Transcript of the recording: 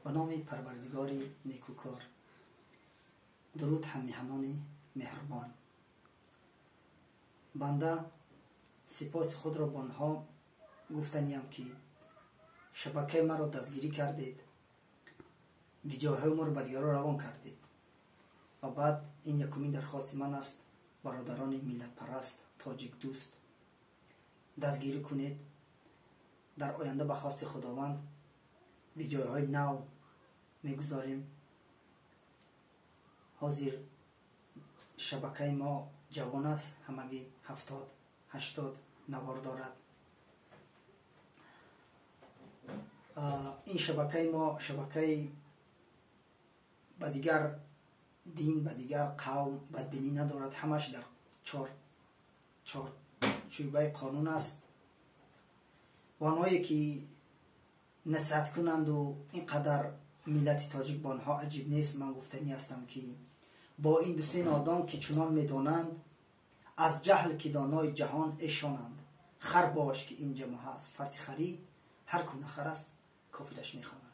به نام پروردگار نیکوکار. درود هم میهنان مهربان. بنده سپاس خود را به آنها گفتنیم که شبکه مرا دستگیری کردید، ویدیوهای ما را به دیگران روان کردید. و بعد این یکمین درخواست من است، برادران ملت پرست تاجیک دوست، دستگیری کنید. در آینده به خواست خداوند ویدیوهای نو میگذاریم. حاضر شبکه ما جوان است، همگی 70-80 نوار دارد. این شبکه ما شبکه به دیگر دین، به دیگر قوم بدبینی ندارد. همش در چهار چوبه قانون است. و آنهایی که نصیحت کنند و اینقدر ملت تاجیک با آنها عجیب نیست، من گفتنی هستم که با این دو سه نادان که چنان میدانند، از جهل که دانای جهان ایشانند. خر باش که اینجا ما هست، فرد خری هر کونه خر است کافیلش میخوانند.